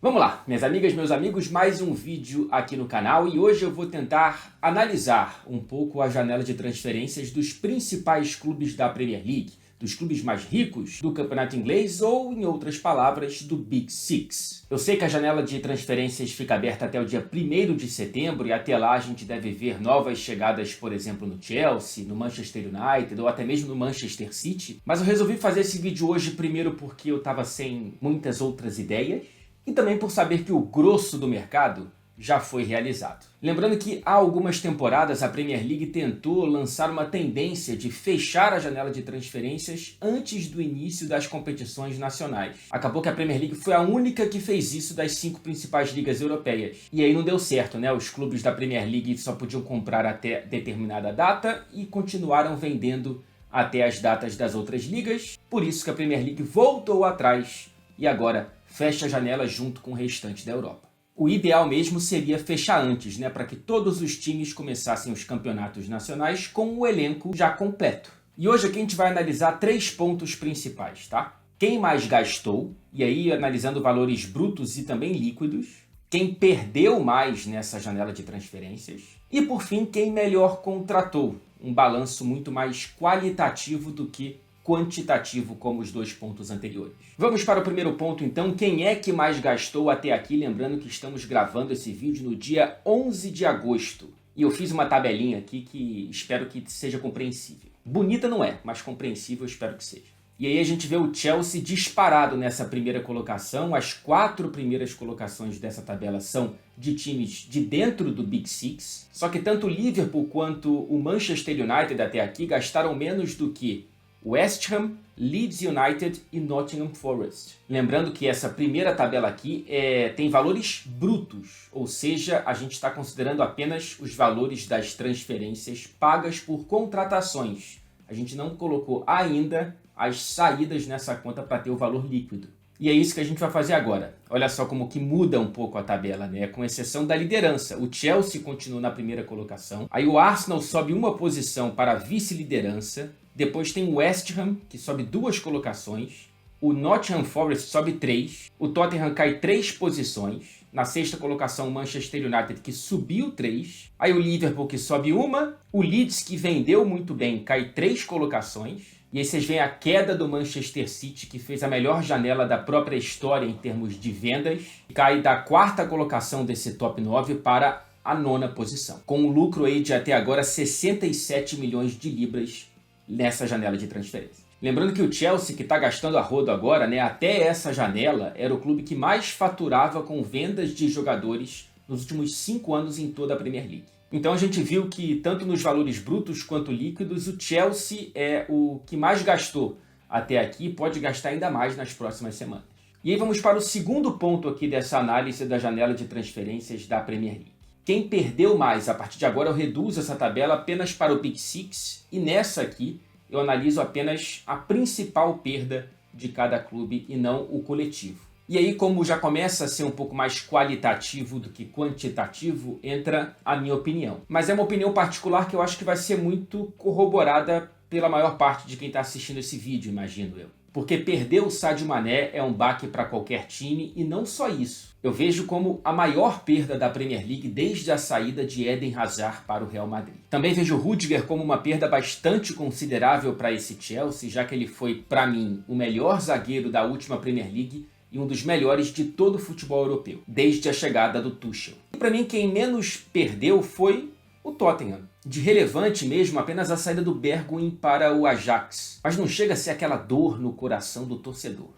Vamos lá, minhas amigas, meus amigos, mais um vídeo aqui no canal e hoje eu vou tentar analisar um pouco a janela de transferências dos principais clubes da Premier League, dos clubes mais ricos do campeonato inglês ou, em outras palavras, do Big Six. Eu sei que a janela de transferências fica aberta até o dia 1º de setembro e até lá a gente deve ver novas chegadas, por exemplo, no Chelsea, no Manchester United ou até mesmo no Manchester City, mas eu resolvi fazer esse vídeo hoje primeiro porque eu estava sem muitas outras ideias, e também por saber que o grosso do mercado já foi realizado. Lembrando que há algumas temporadas a Premier League tentou lançar uma tendência de fechar a janela de transferências antes do início das competições nacionais. Acabou que a Premier League foi a única que fez isso das 5 principais ligas europeias. E aí não deu certo, né? Os clubes da Premier League só podiam comprar até determinada data e continuaram vendendo até as datas das outras ligas. Por isso que a Premier League voltou atrás e agora fecha a janela junto com o restante da Europa. O ideal mesmo seria fechar antes, né, para que todos os times começassem os campeonatos nacionais com o elenco já completo. E hoje aqui a gente vai analisar 3 pontos principais, tá? Quem mais gastou, e aí analisando valores brutos e também líquidos, quem perdeu mais nessa janela de transferências, e por fim, quem melhor contratou, um balanço muito mais qualitativo do que quantitativo, como os 2 pontos anteriores. Vamos para o primeiro ponto, então. Quem é que mais gastou até aqui? Lembrando que estamos gravando esse vídeo no dia 11 de agosto. E eu fiz uma tabelinha aqui que espero que seja compreensível. Bonita não é, mas compreensível eu espero que seja. E aí a gente vê o Chelsea disparado nessa primeira colocação. As 4 primeiras colocações dessa tabela são de times de dentro do Big Six. Só que tanto o Liverpool quanto o Manchester United até aqui gastaram menos do que West Ham, Leeds United e Nottingham Forest. Lembrando que essa primeira tabela aqui tem valores brutos, ou seja, a gente está considerando apenas os valores das transferências pagas por contratações. A gente não colocou ainda as saídas nessa conta para ter o valor líquido. E é isso que a gente vai fazer agora. Olha só como que muda um pouco a tabela, né? Com exceção da liderança. O Chelsea continua na primeira colocação. Aí o Arsenal sobe uma posição para a vice-liderança. Depois tem o West Ham, que sobe 2 colocações. O Nottingham Forest sobe 3. O Tottenham cai 3 posições. Na 6ª colocação, o Manchester United, que subiu 3. Aí o Liverpool, que sobe 1. O Leeds, que vendeu muito bem, cai 3 colocações. E aí vocês veem a queda do Manchester City, que fez a melhor janela da própria história em termos de vendas. Cai da 4ª colocação desse top 9 para a 9ª posição. Com um lucro aí de até agora 67 milhões de libras nessa janela de transferência. Lembrando que o Chelsea, que está gastando a rodo agora, né, até essa janela, era o clube que mais faturava com vendas de jogadores nos últimos 5 anos em toda a Premier League. Então a gente viu que tanto nos valores brutos quanto líquidos, o Chelsea é o que mais gastou até aqui e pode gastar ainda mais nas próximas semanas. E aí vamos para o segundo ponto aqui dessa análise da janela de transferências da Premier League. Quem perdeu mais? A partir de agora eu reduzo essa tabela apenas para o Big Six e nessa aqui eu analiso apenas a principal perda de cada clube e não o coletivo. E aí, como já começa a ser um pouco mais qualitativo do que quantitativo, entra a minha opinião. Mas é uma opinião particular que eu acho que vai ser muito corroborada pela maior parte de quem está assistindo esse vídeo, imagino eu. Porque perder o Sadio Mané é um baque para qualquer time e não só isso. Eu vejo como a maior perda da Premier League desde a saída de Eden Hazard para o Real Madrid. Também vejo o Rudiger como uma perda bastante considerável para esse Chelsea, já que ele foi, para mim, o melhor zagueiro da última Premier League e um dos melhores de todo o futebol europeu, desde a chegada do Tuchel. E para mim, quem menos perdeu foi o Tottenham. De relevante mesmo, apenas a saída do Bergwijn para o Ajax. Mas não chega a ser aquela dor no coração do torcedor.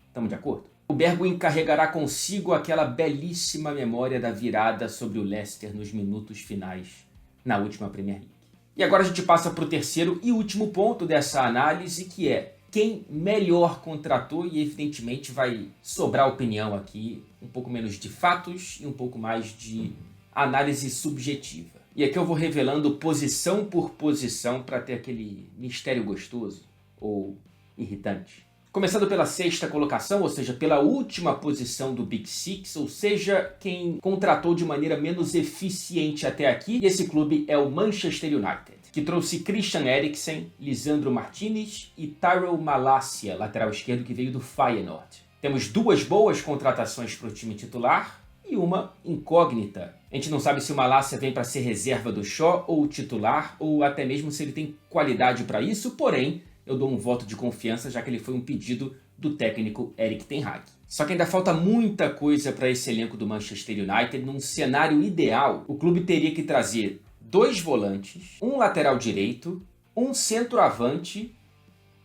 Estamos de acordo? O Bergwijn carregará consigo aquela belíssima memória da virada sobre o Leicester nos minutos finais na última Premier League. E agora a gente passa para o terceiro e último ponto dessa análise, que é quem melhor contratou, e evidentemente vai sobrar opinião aqui, um pouco menos de fatos e um pouco mais de análise subjetiva. E aqui eu vou revelando posição por posição para ter aquele mistério gostoso ou irritante. Começando pela 6ª colocação, ou seja, pela última posição do Big Six, ou seja, quem contratou de maneira menos eficiente até aqui, e esse clube é o Manchester United, que trouxe Christian Eriksen, Lisandro Martinez e Tyrell Malacia, lateral esquerdo que veio do Feyenoord. Temos duas boas contratações para o time titular e uma incógnita. A gente não sabe se o Malacia vem para ser reserva do Shaw ou titular, ou até mesmo se ele tem qualidade para isso, porém, eu dou um voto de confiança, já que ele foi um pedido do técnico Erik ten Hag. Só que ainda falta muita coisa para esse elenco do Manchester United. Num cenário ideal, o clube teria que trazer 2 volantes, um lateral direito, um centroavante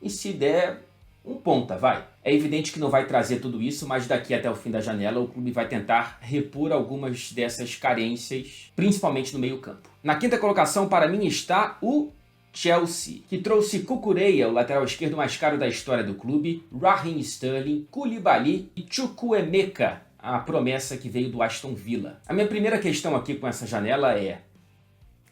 e, se der, um ponta, vai. É evidente que não vai trazer tudo isso, mas daqui até o fim da janela o clube vai tentar repor algumas dessas carências, principalmente no meio-campo. Na quinta colocação, para mim, está o Chelsea, que trouxe Cucurella, o lateral esquerdo mais caro da história do clube, Raheem Sterling, Koulibaly e Chukwuemeka, a promessa que veio do Aston Villa. A minha primeira questão aqui com essa janela é: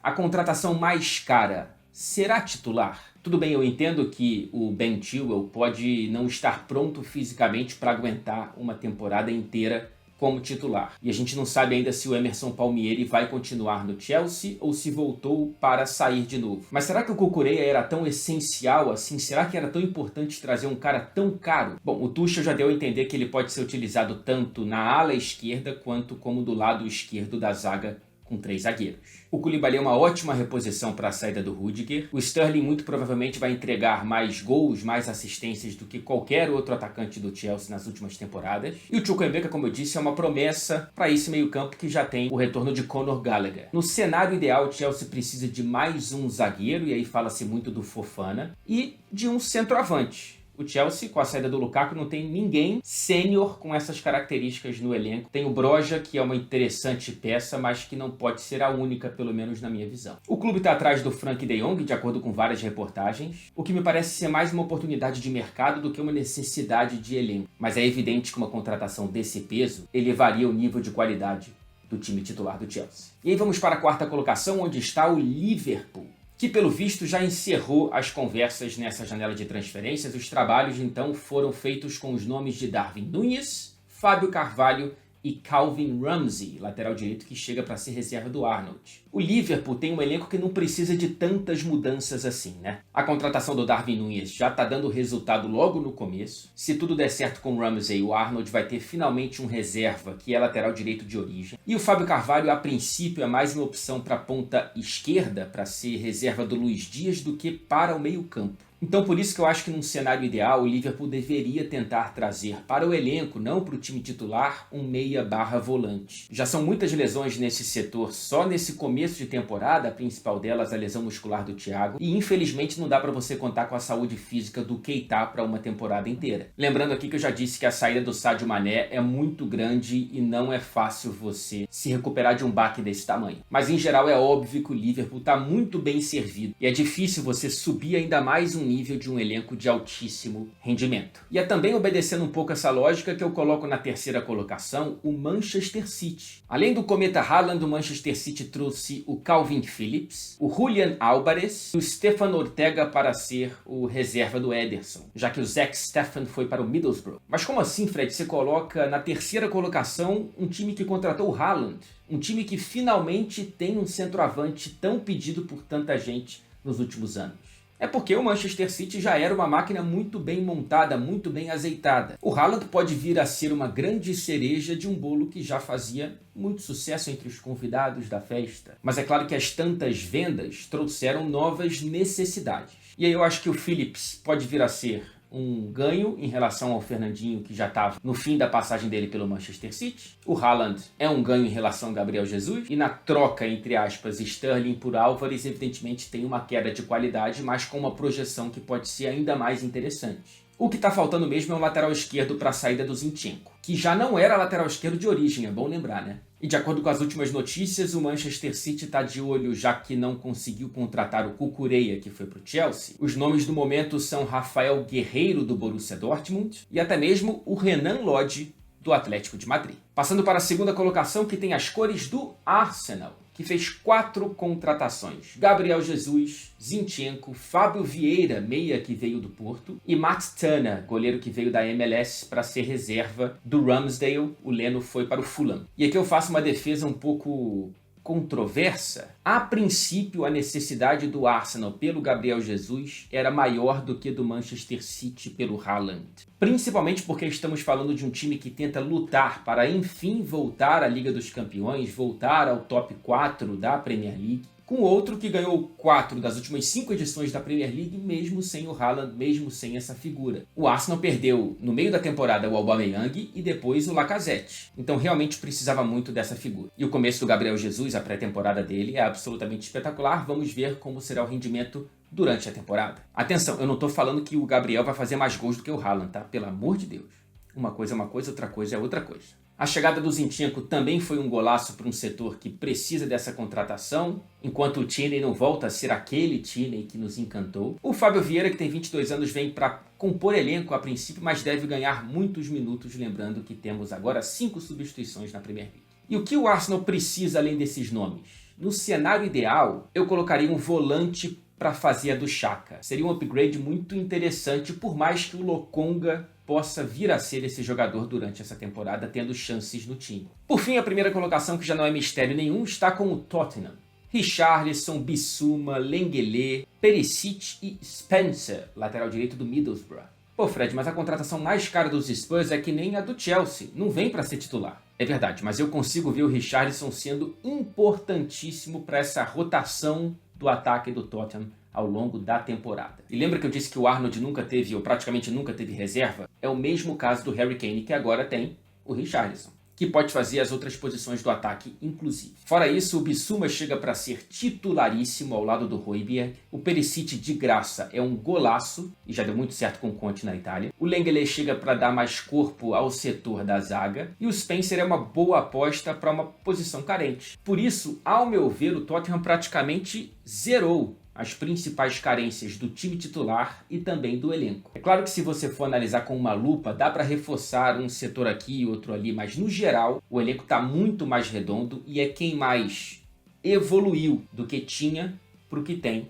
a contratação mais cara será titular? Tudo bem, eu entendo que o Ben Chilwell pode não estar pronto fisicamente para aguentar uma temporada inteira como titular. E a gente não sabe ainda se o Emerson Palmieri vai continuar no Chelsea ou se voltou para sair de novo. Mas será que o Cucurella era tão essencial assim? Será que era tão importante trazer um cara tão caro? Bom, o Tuchel já deu a entender que ele pode ser utilizado tanto na ala esquerda quanto como do lado esquerdo da zaga com 3 zagueiros. O Koulibaly é uma ótima reposição para a saída do Rudiger. O Sterling muito provavelmente vai entregar mais gols, mais assistências do que qualquer outro atacante do Chelsea nas últimas temporadas. E o Chukwuemeka, como eu disse, é uma promessa para esse meio-campo que já tem o retorno de Conor Gallagher. No cenário ideal, o Chelsea precisa de mais um zagueiro, e aí fala-se muito do Fofana, e de um centroavante. O Chelsea, com a saída do Lukaku, não tem ninguém sênior com essas características no elenco. Tem o Broja, que é uma interessante peça, mas que não pode ser a única, pelo menos na minha visão. O clube está atrás do Frank de Jong, de acordo com várias reportagens, o que me parece ser mais uma oportunidade de mercado do que uma necessidade de elenco. Mas é evidente que uma contratação desse peso elevaria o nível de qualidade do time titular do Chelsea. E aí vamos para a quarta colocação, onde está o Liverpool, que pelo visto já encerrou as conversas nessa janela de transferências. Os trabalhos então foram feitos com os nomes de Darwin Núñez, Fábio Carvalho e Calvin Ramsey, lateral direito que chega para ser reserva do Arnold. O Liverpool tem um elenco que não precisa de tantas mudanças assim, né? A contratação do Darwin Núñez já está dando resultado logo no começo. Se tudo der certo com o Ramsey, o Arnold vai ter finalmente um reserva que é lateral direito de origem. E o Fábio Carvalho, a princípio, é mais uma opção para a ponta esquerda, para ser reserva do Luís Dias, do que para o meio-campo. Então, por isso que eu acho que num cenário ideal, o Liverpool deveria tentar trazer para o elenco, não para o time titular, um meia/volante. Já são muitas lesões nesse setor, só nesse começo de temporada, a principal delas a lesão muscular do Thiago, e infelizmente não dá para você contar com a saúde física do Keita para uma temporada inteira. Lembrando aqui que eu já disse que a saída do Sadio Mané é muito grande e não é fácil você se recuperar de um baque desse tamanho. Mas em geral é óbvio que o Liverpool está muito bem servido e é difícil você subir ainda mais um nível de um elenco de altíssimo rendimento. E é também obedecendo um pouco essa lógica que eu coloco na terceira colocação o Manchester City. Além do cometa Haaland, o Manchester City trouxe o Calvin Phillips, o Julian Álvares e o Stefan Ortega para ser o reserva do Ederson, já que o Zach Steffen foi para o Middlesbrough. Mas como assim, Fred, você coloca na terceira colocação um time que contratou o Haaland? Um time que finalmente tem um centroavante tão pedido por tanta gente nos últimos anos. É porque o Manchester City já era uma máquina muito bem montada, muito bem azeitada. O Haaland pode vir a ser uma grande cereja de um bolo que já fazia muito sucesso entre os convidados da festa. Mas é claro que as tantas vendas trouxeram novas necessidades. E aí eu acho que o Phillips pode vir a ser um ganho em relação ao Fernandinho, que já estava no fim da passagem dele pelo Manchester City. O Haaland é um ganho em relação ao Gabriel Jesus. E na troca, entre aspas, Sterling por Álvares, evidentemente tem uma queda de qualidade, mas com uma projeção que pode ser ainda mais interessante. O que está faltando mesmo é um lateral esquerdo para a saída do Zinchenko, que já não era lateral esquerdo de origem, é bom lembrar, né? E de acordo com as últimas notícias, o Manchester City está de olho, já que não conseguiu contratar o Cucurella, que foi para o Chelsea. Os nomes do momento são Rafael Guerreiro, do Borussia Dortmund, e até mesmo o Renan Lodge, do Atlético de Madrid. Passando para a segunda colocação, que tem as cores do Arsenal, que fez 4 contratações. Gabriel Jesus, Zinchenko, Fábio Vieira, meia que veio do Porto, e Matt Turner, goleiro que veio da MLS para ser reserva do Ramsdale. O Leno foi para o Fulham. E aqui eu faço uma defesa um pouco controversa, a princípio a necessidade do Arsenal pelo Gabriel Jesus era maior do que do Manchester City pelo Haaland. Principalmente porque estamos falando de um time que tenta lutar para enfim voltar à Liga dos Campeões, voltar ao top 4 da Premier League, com outro que ganhou 4 das últimas 5 edições da Premier League, mesmo sem o Haaland, mesmo sem essa figura. O Arsenal perdeu no meio da temporada o Aubameyang e depois o Lacazette. Então realmente precisava muito dessa figura. E o começo do Gabriel Jesus, a pré-temporada dele, é absolutamente espetacular. Vamos ver como será o rendimento durante a temporada. Atenção, eu não estou falando que o Gabriel vai fazer mais gols do que o Haaland, tá? Pelo amor de Deus. Uma coisa é uma coisa, outra coisa é outra coisa. A chegada do Zinchenko também foi um golaço para um setor que precisa dessa contratação, enquanto o Tierney não volta a ser aquele Tierney que nos encantou. O Fábio Vieira, que tem 22 anos, vem para compor elenco a princípio, mas deve ganhar muitos minutos, lembrando que temos agora 5 substituições na Premier League. E o que o Arsenal precisa além desses nomes? No cenário ideal, eu colocaria um volante para fazer a do Xhaka. Seria um upgrade muito interessante, por mais que o Lokonga possa vir a ser esse jogador durante essa temporada, tendo chances no time. Por fim, a primeira colocação, que já não é mistério nenhum, está com o Tottenham. Richarlison, Bissouma, Lenglet, Perisic e Spencer, lateral direito do Middlesbrough. Pô, Fred, mas a contratação mais cara dos Spurs é que nem a do Chelsea, não vem para ser titular. É verdade, mas eu consigo ver o Richarlison sendo importantíssimo para essa rotação do ataque do Tottenham ao longo da temporada. E lembra que eu disse que o Arnold nunca teve, ou praticamente nunca teve reserva? É o mesmo caso do Harry Kane, que agora tem o Richarlison, que pode fazer as outras posições do ataque, inclusive. Fora isso, o Bissouma chega para ser titularíssimo ao lado do Højbjerg. O Perisic, de graça, é um golaço, e já deu muito certo com o Conte na Itália. O Lenglet chega para dar mais corpo ao setor da zaga. E o Spencer é uma boa aposta para uma posição carente. Por isso, ao meu ver, o Tottenham praticamente zerou as principais carências do time titular e também do elenco. É claro que se você for analisar com uma lupa, dá para reforçar um setor aqui e outro ali, mas no geral o elenco está muito mais redondo e é quem mais evoluiu do que tinha para o que tem,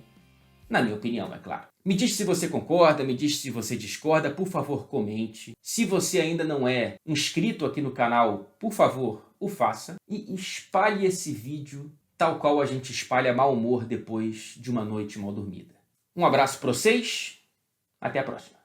na minha opinião, é claro. Me diz se você concorda, me diz se você discorda, por favor comente. Se você ainda não é inscrito aqui no canal, por favor, o faça e espalhe esse vídeo tal qual a gente espalha mau humor depois de uma noite mal dormida. Um abraço para vocês, até a próxima.